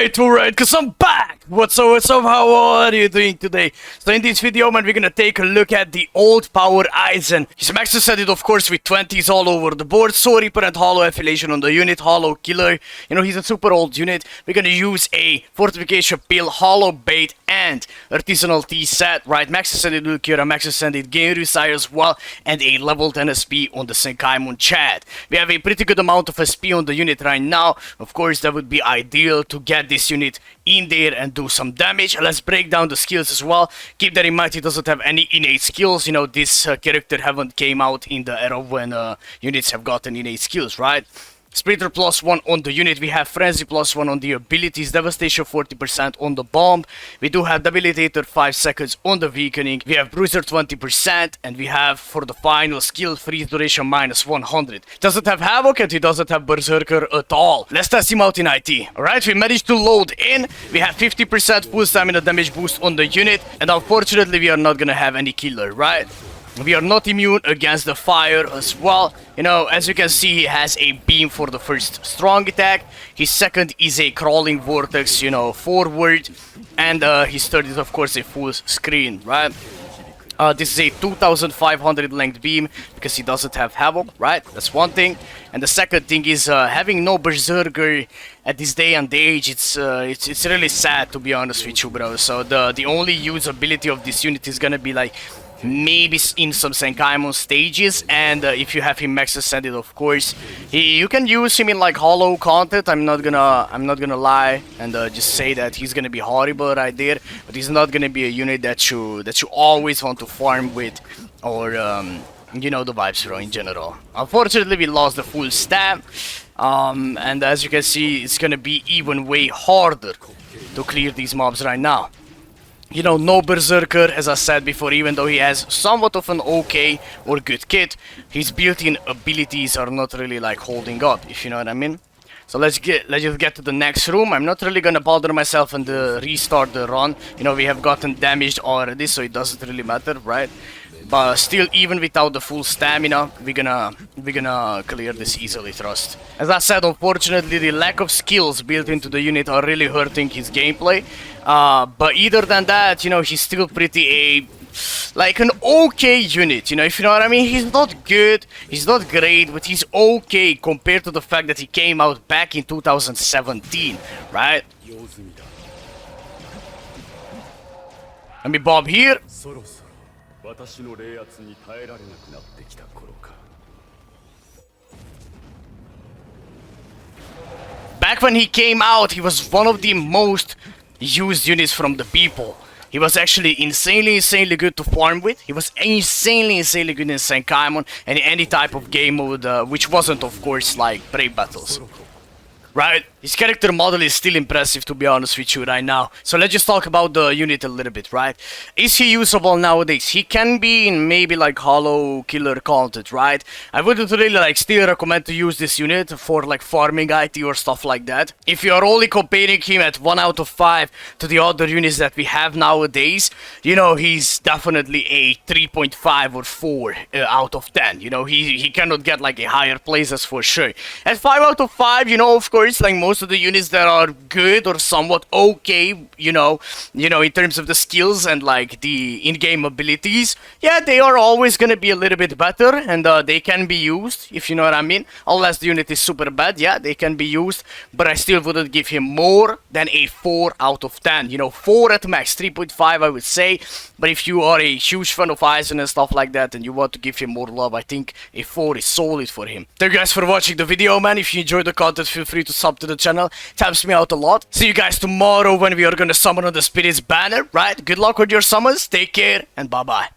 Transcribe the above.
Alright, cause I'm back! What's up, how are you doing today? So in this video, man, we're gonna take a look at the old power Aizen. His Max Transcended, of course, with 20s all over the board, Sword Reaper and Hollow affiliation on the unit, Hollow Killer. You know, he's a super old unit. We're gonna use a Fortification Pill, Hollow Bait, and Artisanal Tea set, right? Max Transcended Ulkira, Max Transcended Genru Sai as well, and a level 10 SP on the Senkaimon Chad. We have a pretty good amount of SP on the unit right now. Of course, that would be ideal to get this unit in there and do some damage. Let's break down the skills as well. Keep that in mind, he doesn't have any innate skills. You know, this character haven't came out in the era when units have gotten innate skills, right? Splitter +1 on the unit, we have Frenzy +1 on the abilities, Devastation 40% on the bomb, we do have Debilitator 5 seconds on the weakening, we have Bruiser 20%, and we have for the final skill freeze duration -100. Doesn't have Havoc and he doesn't have Berserker at all. Let's test him out in IT. Alright, we managed to load in, we have 50% full stamina damage boost on the unit, and unfortunately we are not gonna have any killer, right? We are not immune against the fire as well. You know, as you can see, he has a beam for the first strong attack. His second is a crawling vortex, you know, forward. And his third is, of course, a full screen, right? This is a 2500 length beam because he doesn't have Havoc, right? That's one thing. And the second thing is having no Berserker at this day and age. It's really sad, to be honest with you, bro. So the only usability of this unit is gonna be like maybe in some Senkaimon stages, and if you have him Max Transcended, of course, you can use him in like hollow content. I'm not gonna lie and just say that he's gonna be horrible right there, but he's not gonna be a unit that you always want to farm with, or you know the vibes, bro, in general. Unfortunately, we lost the full stam, and as you can see, it's gonna be even way harder to clear these mobs right now. You know, no Berserker, as I said before, even though he has somewhat of an okay or good kit, his built-in abilities are not really like holding up, if you know what I mean. So let's just get to the next room. I'm not really gonna bother myself and restart the run. You know, we have gotten damaged already, so it doesn't really matter, right? But still, even without the full stamina, we're gonna clear this easily, trust. As I said, unfortunately, the lack of skills built into the unit are really hurting his gameplay. But either than that, you know, he's still pretty like an okay unit, you know, if you know what I mean. He's not good, he's not great, but he's okay compared to the fact that he came out back in 2017, right? Let me bob here. Back when he came out, he was one of the most used units from the people. He was actually insanely good to farm with. He was insanely good in Senkaimon and any type of game mode, which wasn't, of course, like Brave Battles. Right? His character model is still impressive, to be honest with you right now. So let's just talk about the unit a little bit, right? Is he usable nowadays? He can be in maybe like hollow killer content, right? I wouldn't really like still recommend to use this unit for like farming IT or stuff like that. If you are only comparing him at 1 out of 5 to the other units that we have nowadays, you know, he's definitely a 3.5 or 4 out of 10. You know, he cannot get like a higher places for sure. At 5 out of 5, you know, of course, like most of the units that are good or somewhat okay, you know, in terms of the skills and like the in-game abilities, yeah, they are always gonna be a little bit better, and they can be used, if you know what I mean. Unless the unit is super bad, yeah, they can be used, but I still wouldn't give him more than a 4 out of 10. You know, 4 at max, 3.5 I would say. But if you are a huge fan of Aizen and stuff like that and you want to give him more love, I think a 4 is solid for him. Thank you guys for watching the video, man. If you enjoyed the content, feel free to sub to the channel. It helps me out a lot. See you guys tomorrow when we are gonna summon on the Spirit's banner, right? Good luck with your summons, take care, and bye-bye.